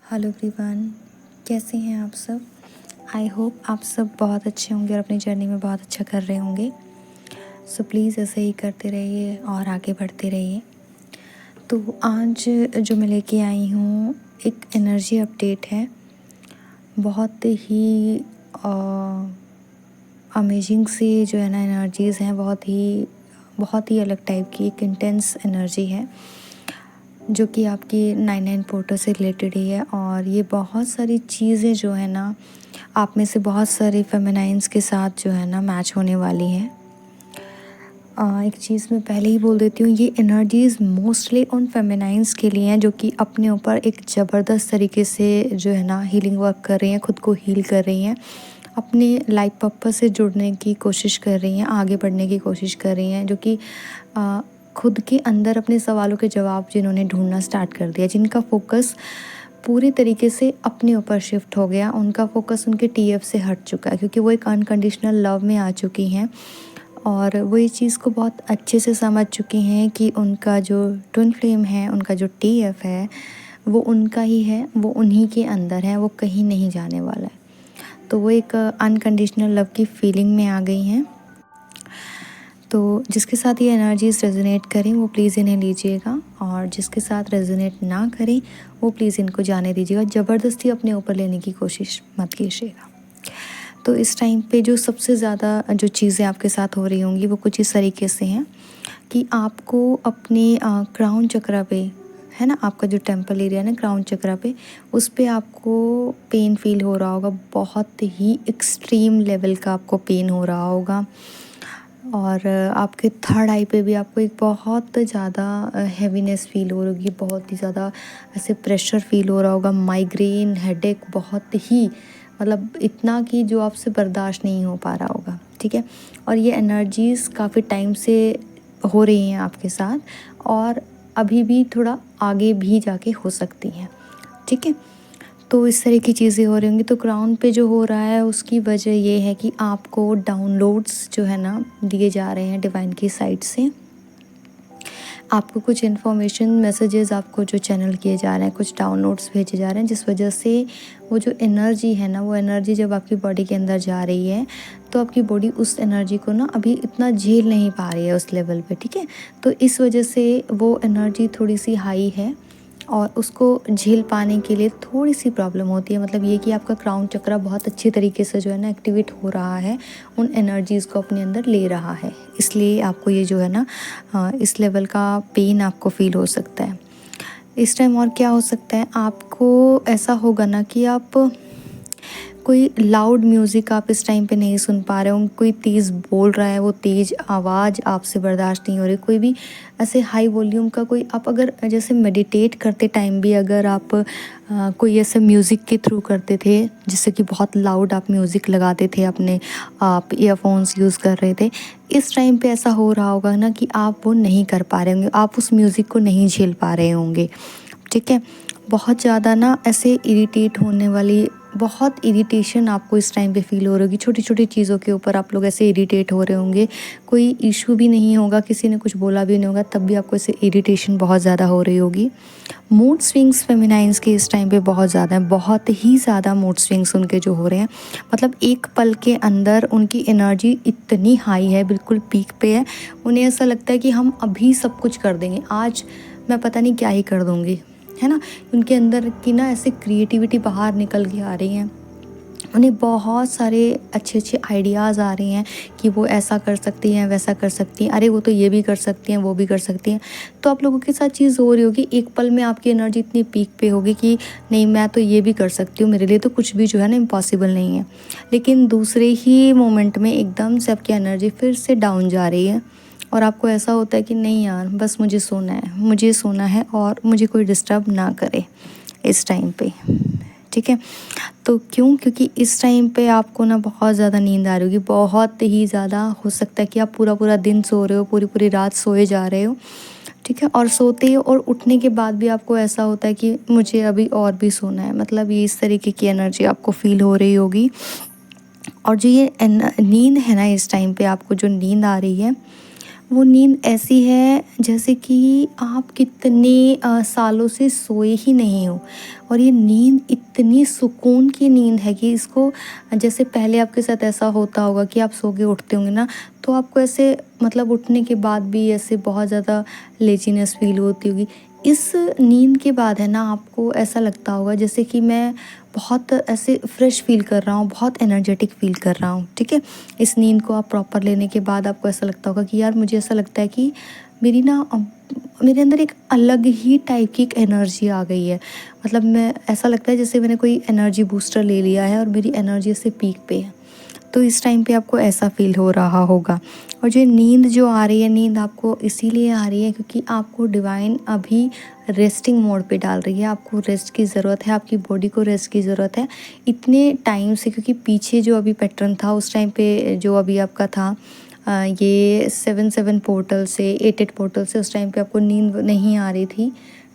Hello everyone, कैसे हैं आप सब। आई होप आप सब बहुत अच्छे होंगे और अपनी जर्नी में बहुत अच्छा कर रहे होंगे। सो प्लीज़ ऐसे ही करते रहिए और आगे बढ़ते रहिए। तो आज जो मैं लेके आई हूँ एक एनर्जी अपडेट है। बहुत ही अमेजिंग सी जो है ना एनर्जीज़ हैं, बहुत ही अलग टाइप की एक इंटेंस एनर्जी है जो कि आपकी 99 पोर्टल से रिलेटेड ही है। और ये बहुत सारी चीज़ें जो है ना आप में से बहुत सारे फेमिनाइंस के साथ जो है ना मैच होने वाली हैं। एक चीज़ मैं पहले ही बोल देती हूँ, ये एनर्जीज़ मोस्टली उन फेमिनाइंस के लिए हैं जो कि अपने ऊपर एक ज़बरदस्त तरीके से जो है ना हीलिंग वर्क कर रही हैं, खुद को हील कर रही हैं, अपने लाइफ पर्पस से जुड़ने की कोशिश कर रही हैं, आगे बढ़ने की कोशिश कर रही हैं, जो कि खुद के अंदर अपने सवालों के जवाब जिन्होंने ढूंढना स्टार्ट कर दिया, जिनका फोकस पूरी तरीके से अपने ऊपर शिफ्ट हो गया, उनका फोकस उनके टीएफ से हट चुका है क्योंकि वो एक अनकंडीशनल लव में आ चुकी हैं और वो इस चीज़ को बहुत अच्छे से समझ चुकी हैं कि उनका जो ट्विन फ्लेम है, उनका जो टीएफ है वो उनका ही है, वो उन्हीं के अंदर है, वो कहीं नहीं जाने वाला है। तो वो एक अनकंडीशनल लव की फीलिंग में आ गई हैं। तो जिसके साथ ये एनर्जीज़ रेजोनेट करें वो प्लीज़ इन्हें लीजिएगा, और जिसके साथ रेजोनेट ना करें वो प्लीज़ इनको जाने दीजिएगा। ज़बरदस्ती अपने ऊपर लेने की कोशिश मत कीजिएगा। तो इस टाइम पे जो सबसे ज़्यादा जो चीज़ें आपके साथ हो रही होंगी वो कुछ इस तरीके से हैं कि आपको अपने क्राउन चक्रा पे है ना, आपका जो टेम्पल एरिया है ना क्राउन चक्रा पे, उस पे आपको पेन फील हो रहा होगा, बहुत ही एक्सट्रीम लेवल का आपको पेन हो रहा होगा। और आपके थर्ड आई पे भी आपको एक बहुत ज़्यादा हैवीनेस फील हो रही होगी, बहुत ही ज़्यादा ऐसे प्रेशर फील हो रहा होगा, माइग्रेन हेडेक बहुत ही मतलब इतना कि जो आपसे बर्दाश्त नहीं हो पा रहा होगा। ठीक है, और ये एनर्जीज़ काफ़ी टाइम से हो रही हैं आपके साथ और अभी भी थोड़ा आगे भी जाके हो सकती हैं। ठीक है, तो इस तरह की चीज़ें हो रही होंगी। तो क्राउन पे जो हो रहा है उसकी वजह ये है कि आपको डाउनलोड्स जो है ना दिए जा रहे हैं डिवाइन की साइड से। आपको कुछ इन्फॉर्मेशन मैसेजेस आपको जो चैनल किए जा रहे हैं, कुछ डाउनलोड्स भेजे जा रहे हैं, जिस वजह से वो जो एनर्जी है ना, वो एनर्जी जब आपकी बॉडी के अंदर जा रही है तो आपकी बॉडी उस एनर्जी को ना अभी इतना झेल नहीं पा रही है उस लेवल पे। ठीक है, तो इस वजह से वो एनर्जी थोड़ी सी हाई है और उसको झेल पाने के लिए थोड़ी सी प्रॉब्लम होती है। मतलब ये कि आपका क्राउन चक्रा बहुत अच्छी तरीके से जो है ना एक्टिवेट हो रहा है, उन एनर्जीज़ को अपने अंदर ले रहा है, इसलिए आपको ये जो है ना इस लेवल का पेन आपको फील हो सकता है इस टाइम। और क्या हो सकता है, आपको ऐसा होगा ना कि आप कोई लाउड म्यूज़िक आप इस टाइम पे नहीं सुन पा रहे हो, कोई तेज़ बोल रहा है, वो तेज़ आवाज़ आपसे बर्दाश्त नहीं हो रही, कोई भी ऐसे हाई वॉल्यूम का कोई, आप अगर जैसे मेडिटेट करते टाइम भी अगर आप कोई ऐसे म्यूज़िक के थ्रू करते थे जिससे कि बहुत लाउड आप म्यूज़िक लगाते थे, अपने आप ईयरफोन्स यूज़ कर रहे थे, इस टाइम पे ऐसा हो रहा होगा ना कि आप वो नहीं कर पा रहे होंगे, आप उस म्यूज़िक को नहीं झेल पा रहे होंगे। ठीक है, बहुत ज़्यादा ना ऐसे इरिटेट होने वाली, बहुत इरिटेशन आपको इस टाइम पे फील हो रही होगी, छोटी छोटी चीज़ों के ऊपर आप लोग ऐसे इरिटेट हो रहे होंगे, कोई इशू भी नहीं होगा, किसी ने कुछ बोला भी नहीं होगा, तब भी आपको ऐसे इरिटेशन बहुत ज़्यादा हो रही होगी। मूड स्विंग्स फेमिनाइंस के इस टाइम पे बहुत ज़्यादा हैं, बहुत ही ज़्यादा मूड स्विंग्स उनके जो हो रहे हैं। मतलब एक पल के अंदर उनकी एनर्जी इतनी हाई है, बिल्कुल पीक पे है, उन्हें ऐसा लगता है कि हम अभी सब कुछ कर देंगे, आज मैं पता नहीं क्या ही कर दूँगी, है ना। उनके अंदर की ना ऐसे क्रिएटिविटी बाहर निकल के आ रही हैं, उन्हें बहुत सारे अच्छे अच्छे आइडियाज़ आ रहे हैं कि वो ऐसा कर सकती हैं, वैसा कर सकती हैं, अरे वो तो ये भी कर सकती हैं, वो भी कर सकती हैं। तो आप लोगों के साथ चीज़ हो रही होगी, एक पल में आपकी एनर्जी इतनी पीक पे होगी कि नहीं मैं तो ये भी कर सकती हूँ, मेरे लिए तो कुछ भी जो है ना इम्पॉसिबल नहीं है। लेकिन दूसरे ही मोमेंट में एकदम से आपकी एनर्जी फिर से डाउन जा रही है और आपको ऐसा होता है कि नहीं यार बस मुझे सोना है, मुझे सोना है और मुझे कोई डिस्टर्ब ना करे इस टाइम पे। ठीक है, तो क्योंकि इस टाइम पे आपको ना बहुत ज़्यादा नींद आ रही होगी, बहुत ही ज़्यादा, हो सकता है कि आप पूरा पूरा दिन सो रहे हो, पूरी पूरी रात सोए जा रहे हो। ठीक है, और सोते ही और उठने के बाद भी आपको ऐसा होता है कि मुझे अभी और भी सोना है, मतलब ये इस तरीके की एनर्जी आपको फील हो रही होगी। और जो ये नींद है ना, इस टाइम पे आपको जो नींद आ रही है वो नींद ऐसी है जैसे कि आप कितने सालों से सोए ही नहीं हो, और ये नींद इतनी सुकून की नींद है कि इसको, जैसे पहले आपके साथ ऐसा होता होगा कि आप सो के उठते होंगे ना, तो आपको ऐसे मतलब उठने के बाद भी ऐसे बहुत ज़्यादा लेजीनेस फील होती होगी। इस नींद के बाद है ना, आपको ऐसा लगता होगा जैसे कि मैं बहुत ऐसे फ्रेश फील कर रहा हूँ, बहुत एनर्जेटिक फील कर रहा हूँ, ठीक है। इस नींद को आप प्रॉपर लेने के बाद आपको ऐसा लगता होगा कि यार मुझे ऐसा लगता है कि मेरी ना मेरे अंदर एक अलग ही टाइप की एक एनर्जी आ गई है। मतलब मैं, ऐसा लगता है जैसे मैंने कोई एनर्जी बूस्टर ले लिया है और मेरी एनर्जी ऐसे पीक पे है। तो इस टाइम पे आपको ऐसा फ़ील हो रहा होगा। और जो नींद जो आ रही है, नींद आपको इसीलिए आ रही है क्योंकि आपको डिवाइन अभी रेस्टिंग मोड पे डाल रही है। आपको रेस्ट की ज़रूरत है, आपकी बॉडी को रेस्ट की ज़रूरत है इतने टाइम से, क्योंकि पीछे जो अभी पैटर्न था उस टाइम पे जो अभी आपका था, ये 7-7 पोर्टल से 8-8 पोर्टल से उस टाइम पे आपको नींद नहीं आ रही थी,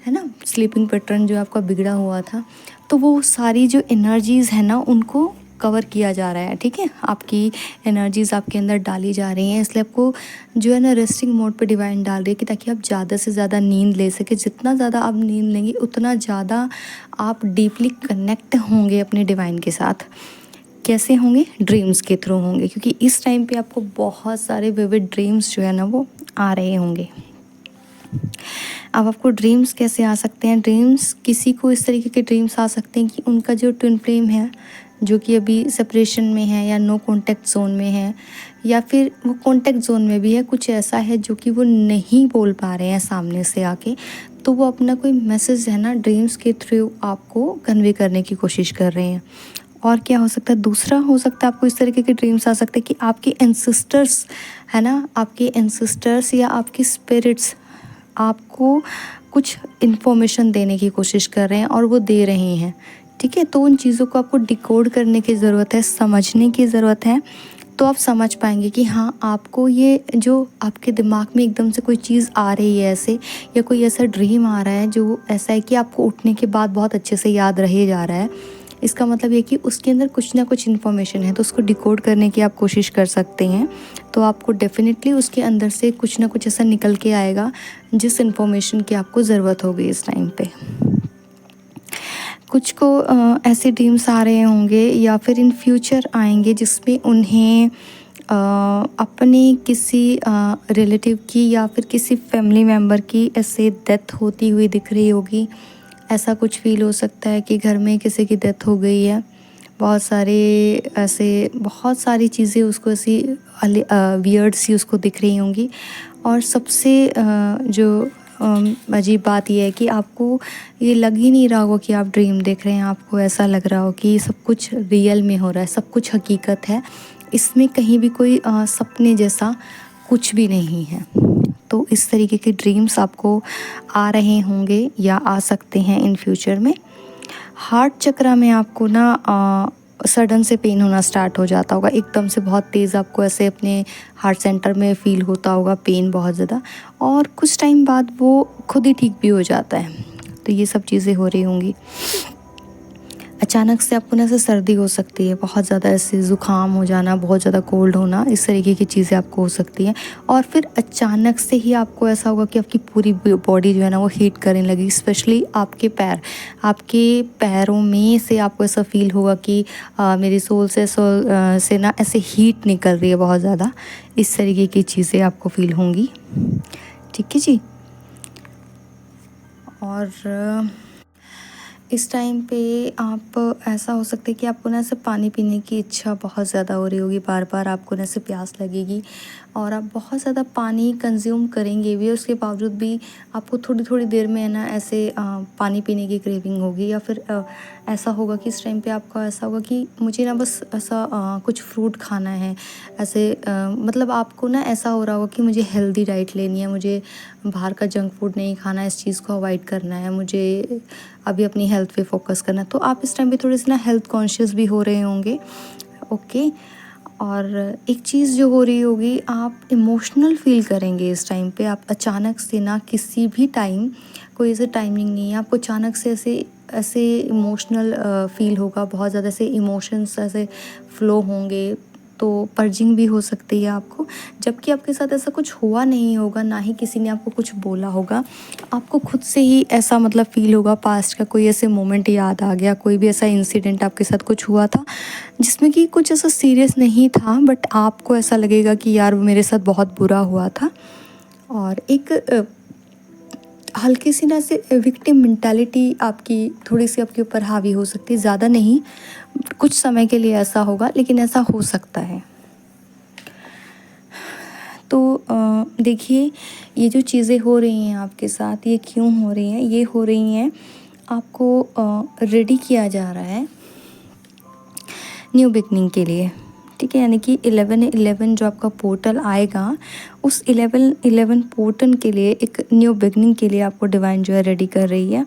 है ना। स्लीपिंग पैटर्न जो आपका बिगड़ा हुआ था, तो वो सारी जो एनर्जीज़ है ना उनको कवर किया जा रहा है, ठीक है। आपकी एनर्जीज़ आपके अंदर डाली जा रही हैं, इसलिए आपको जो है ना रेस्टिंग मोड पे डिवाइन डाल रही है कि ताकि आप ज़्यादा से ज़्यादा नींद ले सके। जितना ज़्यादा आप नींद लेंगे उतना ज़्यादा आप डीपली कनेक्ट होंगे अपने डिवाइन के साथ। कैसे होंगे? ड्रीम्स के थ्रू होंगे, क्योंकि इस टाइम पे आपको बहुत सारे विविड ड्रीम्स जो है ना वो आ रहे होंगे। अब आपको ड्रीम्स कैसे आ सकते हैं? ड्रीम्स, किसी को इस तरीके के ड्रीम्स आ सकते हैं कि उनका जो ट्विन फ्लेम है, जो कि अभी सेपरेशन में है या नो कॉन्टैक्ट ज़ोन में है, या फिर वो कॉन्टैक्ट ज़ोन में भी है, कुछ ऐसा है जो कि वो नहीं बोल पा रहे हैं सामने से आके, तो वो अपना कोई मैसेज है ना ड्रीम्स के थ्रू आपको कन्वे करने की कोशिश कर रहे हैं। और क्या हो सकता है? दूसरा हो सकता है आपको इस तरीके के ड्रीम्स आ सकते हैं कि आपके एंसेस्टर्स, है ना, आपके एंसेस्टर्स या आपकी स्पिरिट्स आपको कुछ इन्फॉर्मेशन देने की कोशिश कर रहे हैं और वो दे रहे हैं, ठीक है। तो उन चीज़ों को आपको डिकोड करने की ज़रूरत है, समझने की ज़रूरत है, तो आप समझ पाएंगे कि हाँ, आपको ये जो आपके दिमाग में एकदम से कोई चीज़ आ रही है ऐसे, या कोई ऐसा ड्रीम आ रहा है जो ऐसा है कि आपको उठने के बाद बहुत अच्छे से याद रहे जा रहा है, इसका मतलब ये कि उसके अंदर कुछ ना कुछ इन्फॉर्मेशन है, तो उसको डिकोड करने की आप कोशिश कर सकते हैं। तो आपको डेफिनेटली उसके अंदर से कुछ ना कुछ ऐसा निकल के आएगा जिस इन्फॉर्मेशन की आपको ज़रूरत होगी इस टाइम पे। कुछ को ऐसे ड्रीम्स आ रहे होंगे या फिर इन फ्यूचर आएंगे जिसमें उन्हें अपने किसी रिलेटिव की या फिर किसी फैमिली मेम्बर की ऐसे डेथ होती हुई दिख रही होगी। ऐसा कुछ फ़ील हो सकता है कि घर में किसी की डेथ हो गई है। बहुत सारे ऐसे, बहुत सारी चीज़ें उसको ऐसी वियर्ड सी उसको दिख रही होंगी। और सबसे जो अजीब बात यह है कि आपको ये लग ही नहीं रहा होगा कि आप ड्रीम देख रहे हैं। आपको ऐसा लग रहा हो कि सब कुछ रियल में हो रहा है, सब कुछ हकीकत है। इसमें कहीं भी कोई सपने जैसा कुछ भी नहीं है। तो इस तरीके के ड्रीम्स आपको आ रहे होंगे या आ सकते हैं इन फ्यूचर में। हार्ट चक्रा में आपको ना सडन से पेन होना स्टार्ट हो जाता होगा, एकदम से बहुत तेज़ आपको ऐसे अपने हार्ट सेंटर में फ़ील होता होगा पेन बहुत ज़्यादा, और कुछ टाइम बाद वो खुद ही ठीक भी हो जाता है। तो ये सब चीज़ें हो रही होंगी। अचानक से आपको ना ऐसे सर्दी हो सकती है, बहुत ज़्यादा ऐसे ज़ुकाम हो जाना, बहुत ज़्यादा कोल्ड होना, इस तरीके की चीज़ें आपको हो सकती हैं। और फिर अचानक से ही आपको ऐसा होगा कि आपकी पूरी बॉडी जो है ना वो हीट करने लगी, स्पेशली आपके पैरों में से आपको ऐसा फील होगा कि मेरी सोल से ना ऐसे हीट निकल रही है बहुत ज़्यादा। इस तरीके की चीज़ें आपको फील होंगी, ठीक है जी। और इस टाइम पे आप, ऐसा हो सकता है कि आपको ना ऐसे पानी पीने की इच्छा बहुत ज़्यादा हो रही होगी, बार बार आपको ना ऐसे प्यास लगेगी और आप बहुत ज़्यादा पानी कंज्यूम करेंगे भी, उसके बावजूद भी आपको थोड़ी थोड़ी देर में है ना ऐसे पानी पीने की क्रेविंग होगी। या फिर ऐसा होगा कि इस टाइम पे आपका ऐसा होगा कि मुझे ना बस ऐसा कुछ फ्रूट खाना है, ऐसे मतलब आपको ना ऐसा हो रहा होगा कि मुझे हेल्दी डाइट लेनी है, मुझे बाहर का जंक फूड नहीं खाना, इस चीज़ को अवॉइड करना है, मुझे अभी अपनी हेल्थ पे फोकस करना है। तो आप इस टाइम पे थोड़े से ना हेल्थ कॉन्शियस भी हो रहे होंगे, ओके। और एक चीज़ जो हो रही होगी, आप इमोशनल फील करेंगे इस टाइम पे। आप अचानक से ना किसी भी टाइम, कोई ऐसे टाइमिंग नहीं है, आपको अचानक से ऐसे ऐसे इमोशनल फील होगा, बहुत ज़्यादा ऐसे इमोशंस ऐसे फ्लो होंगे, तो पर्जिंग भी हो सकती है आपको, जबकि आपके साथ ऐसा कुछ हुआ नहीं होगा, ना ही किसी ने आपको कुछ बोला होगा। आपको खुद से ही ऐसा मतलब फ़ील होगा, पास्ट का कोई ऐसे मोमेंट याद आ गया, कोई भी ऐसा इंसिडेंट आपके साथ कुछ हुआ था जिसमें कि कुछ ऐसा सीरियस नहीं था, बट आपको ऐसा लगेगा कि यार वो मेरे साथ बहुत बुरा हुआ था। और एक हल्की सी ना से विक्टिम मेंटालिटी आपकी थोड़ी सी आपके ऊपर हावी हो सकती है, ज़्यादा नहीं, कुछ समय के लिए ऐसा होगा, लेकिन ऐसा हो सकता है। तो देखिए, ये जो चीज़ें हो रही हैं आपके साथ, ये क्यों हो रही हैं? ये हो रही हैं, आपको रेडी किया जा रहा है न्यू बिगनिंग के लिए, ठीक है। यानी कि 11-11 जो आपका पोर्टल आएगा, उस 11-11 पोर्टल के लिए, एक न्यू बिगनिंग के लिए आपको डिवाइन जो है रेडी कर रही है।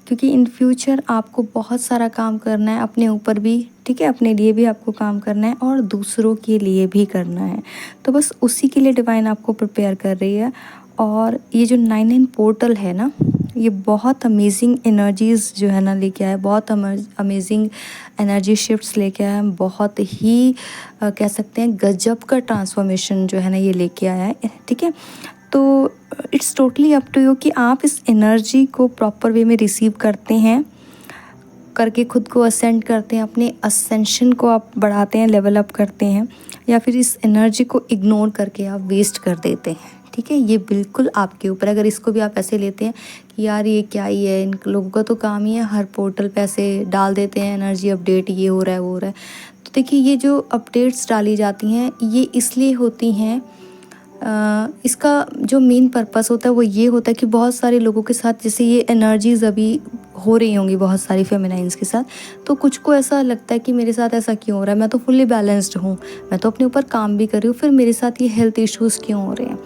क्योंकि इन फ्यूचर आपको बहुत सारा काम करना है अपने ऊपर भी, ठीक है, अपने लिए भी आपको काम करना है और दूसरों के लिए भी करना है। तो बस उसी के लिए डिवाइन आपको प्रिपेयर कर रही है। और ये जो 9-9 पोर्टल है ना, ये बहुत अमेजिंग एनर्जीज़ जो है ना लेके आया, बहुत अमेजिंग एनर्जी शिफ्ट्स लेके आया, बहुत ही कह सकते हैं गजब का ट्रांसफॉर्मेशन जो है ना ये लेके आया है, ठीक है। तो it's totally up to you कि आप इस एनर्जी को प्रॉपर वे में रिसीव करते हैं, करके खुद को असेंड करते हैं, अपने असेंशन को आप बढ़ाते हैं, लेवल अप करते हैं, या फिर इस एनर्जी को इग्नोर करके आप वेस्ट कर देते हैं, ठीक है। ये बिल्कुल आपके ऊपर। अगर इसको भी आप ऐसे लेते हैं कि यार ये क्या ही है, इन लोगों का तो काम ही है हर पोर्टल पे ऐसे डाल देते हैं एनर्जी अपडेट, ये हो रहा है वो हो रहा है। तो देखिए, ये जो अपडेट्स डाली जाती हैं ये इसलिए होती हैं, इसका जो मेन पर्पस होता है वो ये होता है कि बहुत सारे लोगों के साथ जैसे ये एनर्जीज़ अभी हो रही होंगी बहुत सारी फेमिनाइंस के साथ, तो कुछ को ऐसा लगता है कि मेरे साथ ऐसा क्यों हो रहा है, मैं तो फुल्ली बैलेंस्ड हूँ, मैं तो अपने ऊपर काम भी कर रही हूँ, फिर मेरे साथ ये हेल्थ इश्यूज़ क्यों हो रहे हैं।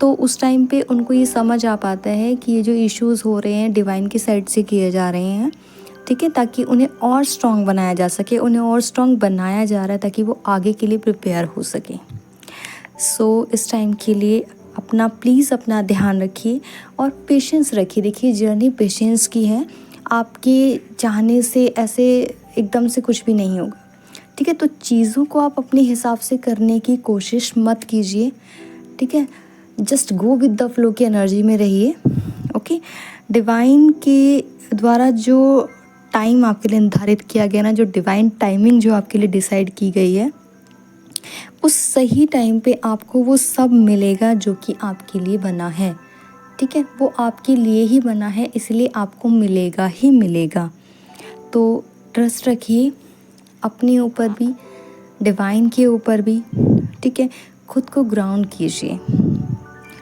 तो उस टाइम पे उनको ये समझ आ पाता है कि ये जो इश्यूज़ हो रहे हैं डिवाइन की साइड से किए जा रहे हैं, ठीक है, ताकि उन्हें और स्ट्रॉन्ग बनाया जा सके, उन्हें और स्ट्रॉन्ग बनाया जा रहा है ताकि वो आगे के लिए प्रिपेयर हो सके। सो इस टाइम के लिए अपना प्लीज़ अपना ध्यान रखिए और पेशेंस रखिए। देखिए, जर्नी पेशेंस की है, आपके चाहने से ऐसे एकदम से कुछ भी नहीं होगा, ठीक है। तो चीज़ों को आप अपने हिसाब से करने की कोशिश मत कीजिए, ठीक है। Just go with the flow की एनर्जी में रहिए, ओके। डिवाइन के द्वारा जो टाइम आपके लिए निर्धारित किया गया ना, जो डिवाइन टाइमिंग जो आपके लिए डिसाइड की गई है, उस सही टाइम पे आपको वो सब मिलेगा जो कि आपके लिए बना है, ठीक है। वो आपके लिए ही बना है, इसलिए आपको मिलेगा ही मिलेगा। तो ट्रस्ट रखिए अपने ऊपर भी, डिवाइन के ऊपर भी, ठीक है। खुद को ग्राउंड कीजिए,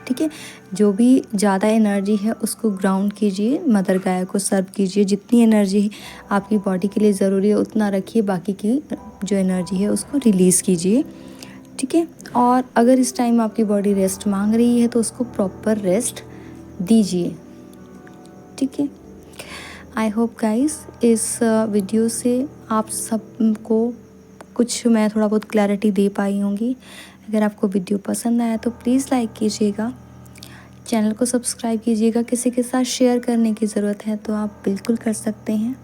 ठीक है। जो भी ज़्यादा एनर्जी है उसको ग्राउंड कीजिए, मदर गाया को सर्व कीजिए, जितनी एनर्जी आपकी बॉडी के लिए ज़रूरी है उतना रखिए, बाकी की जो एनर्जी है उसको रिलीज़ कीजिए, ठीक है। और अगर इस टाइम आपकी बॉडी रेस्ट मांग रही है तो उसको प्रॉपर रेस्ट दीजिए, ठीक है। आई होप गाइस इस वीडियो से आप सबको कुछ मैं थोड़ा बहुत क्लैरिटी दे पाई होंगी। अगर आपको वीडियो पसंद आया तो प्लीज़ लाइक कीजिएगा, चैनल को सब्सक्राइब कीजिएगा। किसी के साथ शेयर करने की ज़रूरत है तो आप बिल्कुल कर सकते हैं।